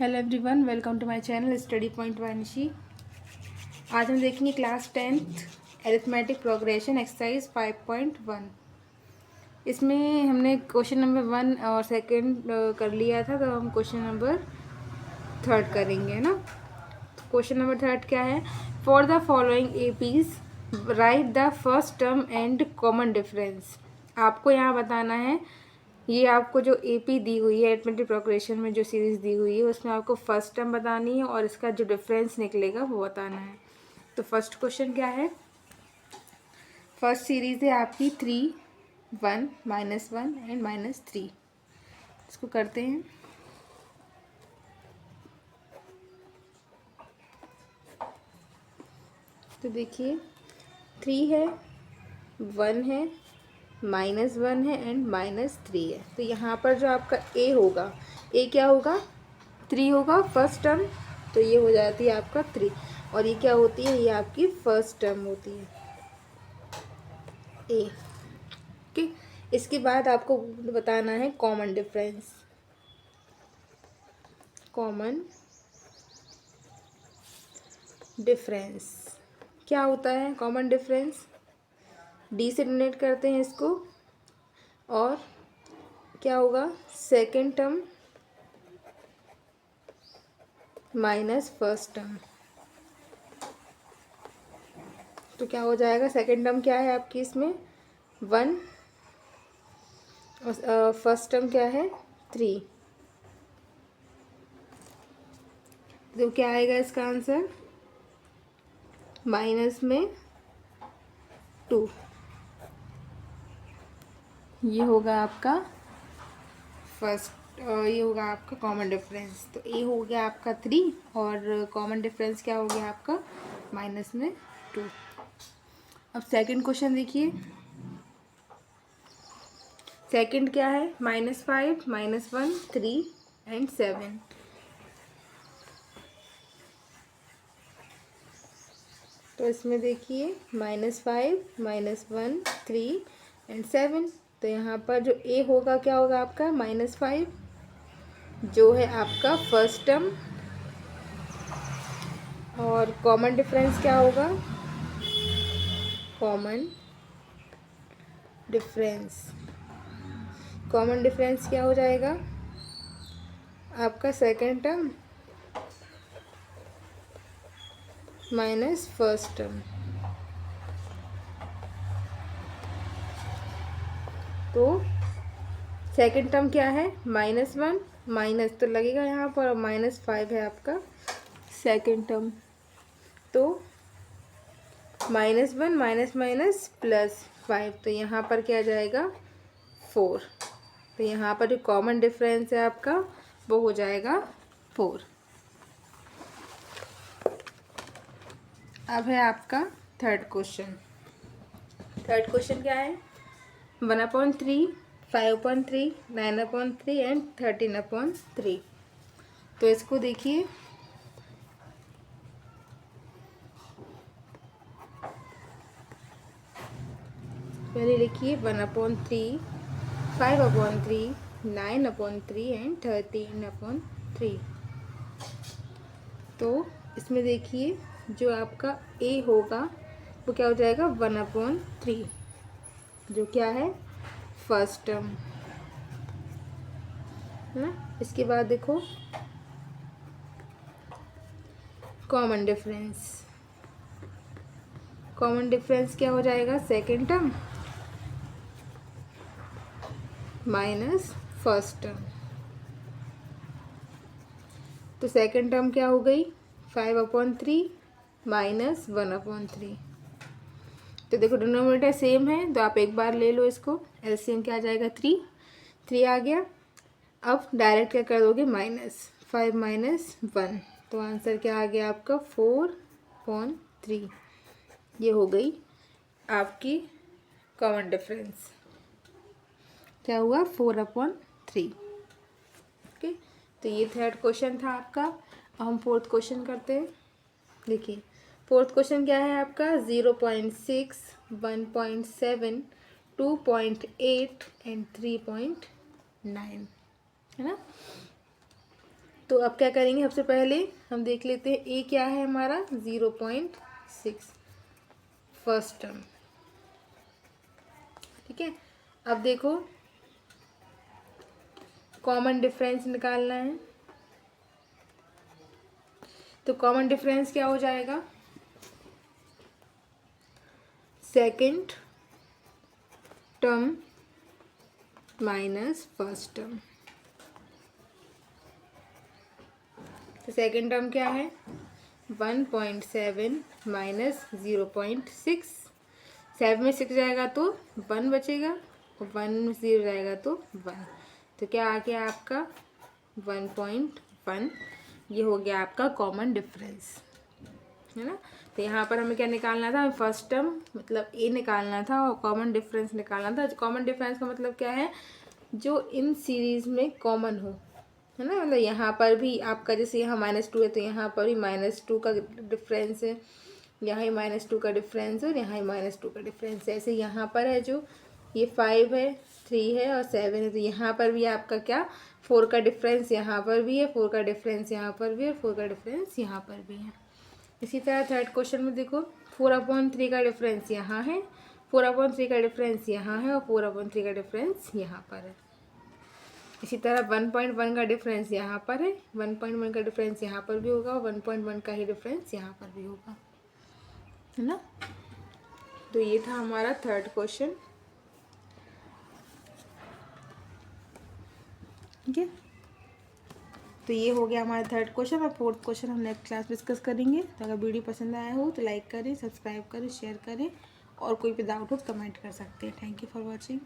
Hello everyone, welcome to my channel study point Vanishi. आज हम देखेंगे class 10th arithmetic progression exercise 5.1। इसमें हमने क्वेश्चन नंबर 1 और सेकंड कर लिया था, तो हम क्वेश्चन नंबर 3 करेंगे, है ना। तो क्वेश्चन नंबर 3 क्या है? For the following APs right the first term and common difference. आपको यहाँ बताना है, ये आपको जो एपी दी हुई है अरिथमेटिक प्रोग्रेशन में जो सीरीज दी हुई है उसमें आपको फर्स्ट टर्म बतानी है और इसका जो डिफरेंस निकलेगा वो बताना है। तो फर्स्ट क्वेश्चन क्या है? फर्स्ट सीरीज है आपकी 3, 1, -1 एंड -3। इसको करते हैं। तो देखिए 3 है, 1 है, -1 है एंड -3 है। तो यहाँ पर जो आपका ए होगा, ए क्या होगा? 3 होगा फर्स्ट टर्म, तो ये हो जाती है आपका 3। और ये क्या होती है? ये आपकी फर्स्ट टर्म होती है ए। ओके, इसके बाद आपको बताना है कॉमन डिफरेंस। कॉमन डिफरेंस क्या होता है? कॉमन डिफरेंस डी से डिनोट करते हैं इसको, और क्या होगा? Second term minus first term. तो क्या हो जाएगा? सेकेंड टर्म क्या है आपकी इसमें? 1 और फर्स्ट टर्म क्या है? 3। तो क्या आएगा इसका आंसर? माइनस में 2। ये होगा आपका फर्स्ट, ये होगा आपका कॉमन डिफरेंस। तो ए हो गया आपका 3 और कॉमन डिफरेंस क्या हो गया आपका? माइनस में 2। अब सेकंड क्वेश्चन देखिए। सेकंड क्या है? -5, -1, 3 एंड 7। तो इसमें देखिए -5, -1, 3 एंड 7। तो यहाँ पर जो ए होगा क्या होगा आपका? -5 जो है आपका फर्स्ट टर्म, और कॉमन डिफरेंस क्या होगा? कॉमन डिफरेंस कॉमन डिफरेंस क्या हो जाएगा आपका? Second term minus first term. तो सेकेंड टर्म क्या है? -1 माइनस तो लगेगा यहाँ पर, और -5 है आपका सेकेंड टर्म। तो -1 माइनस माइनस +5, तो यहाँ पर क्या जाएगा? 4। तो यहाँ पर जो कॉमन डिफरेंस है आपका वो हो जाएगा 4। अब है आपका थर्ड क्वेश्चन। थर्ड क्वेश्चन क्या है? 1/3, 5/3, 9/3 एंड 13/3। तो इसको देखिए, पहले लिखिए 1/3, 5/3, 9/3 एंड 13/3। तो इसमें देखिए जो आपका ए होगा वो क्या हो जाएगा? 1/3, जो क्या है? फर्स्ट टर्म, है ना। इसके बाद देखो कॉमन डिफरेंस। कॉमन डिफरेंस क्या हो जाएगा? Second term minus first term. तो सेकेंड टर्म क्या हो गई? 5/3 माइनस 1/3। तो देखो डिनोमिनेटर सेम है, तो आप एक बार ले लो इसको। एलसीएम क्या आ जाएगा? 3 आ गया। अब डायरेक्ट क्या कर दोगे? -5 माइनस 1। तो आंसर क्या आ गया आपका? 4/3। ये हो गई आपकी कॉमन डिफरेंस। क्या हुआ? 4/3। ओके, तो ये थर्ड क्वेश्चन था आपका। अब हम फोर्थ क्वेश्चन करते हैं। देखिए फोर्थ क्वेश्चन क्या है आपका? 0.6, 1.7, 2.8 एंड 3.9, है ना। तो अब क्या करेंगे, सबसे पहले हम देख लेते हैं ए क्या है हमारा 0.6 फर्स्ट टर्म। ठीक है, अब देखो कॉमन डिफरेंस निकालना है, तो कॉमन डिफरेंस क्या हो जाएगा, second term minus first term. तो सेकंड टर्म क्या है 1.7 माइनस 0.6, 7 में 6 जाएगा तो 1 बचेगा और 1 में 0 जाएगा तो 1, तो क्या आ गया आपका 1.1। ये हो गया आपका कॉमन डिफरेंस, है ना। तो यहाँ पर हमें क्या निकालना था, फर्स्ट टर्म मतलब ए निकालना था और कॉमन डिफरेंस निकालना था। कॉमन डिफरेंस का मतलब क्या है, जो इन सीरीज़ में कॉमन हो, है ना। मतलब यहाँ पर भी आपका जैसे यहाँ -2 है तो यहाँ पर भी -2 का डिफरेंस है, यहाँ ही -2 का डिफरेंस है और यहाँ ही -2 का डिफरेंस है। ऐसे यहाँ पर है जो ये 5 है, 3 है और 7 है, तो यहाँ पर भी आपका क्या 4 का डिफरेंस यहाँ पर भी है, 4 का डिफरेंस यहाँ पर भी है और 4 का डिफरेंस यहाँ पर भी है। इसी तरह थर्ड क्वेश्चन में देखो 4/3 का डिफरेंस यहाँ है, 4/3 का डिफरेंस यहाँ है और 4/3 का डिफरेंस यहाँ पर है। इसी तरह 1.1 का डिफरेंस यहाँ पर है, 1.1 का डिफरेंस यहाँ पर भी होगा और 1.1 का ही डिफरेंस यहाँ पर भी होगा, है ना। तो ये था हमारा थर्ड क्वेश्चन। ठीक है, तो ये हो गया हमारा थर्ड क्वेश्चन और फोर्थ क्वेश्चन हम नेक्स्ट क्लास डिस्कस करेंगे। तो अगर वीडियो पसंद आया हो तो लाइक करें, सब्सक्राइब करें, शेयर करें और कोई भी डाउट हो तो कमेंट कर सकते हैं। Thank you for watching.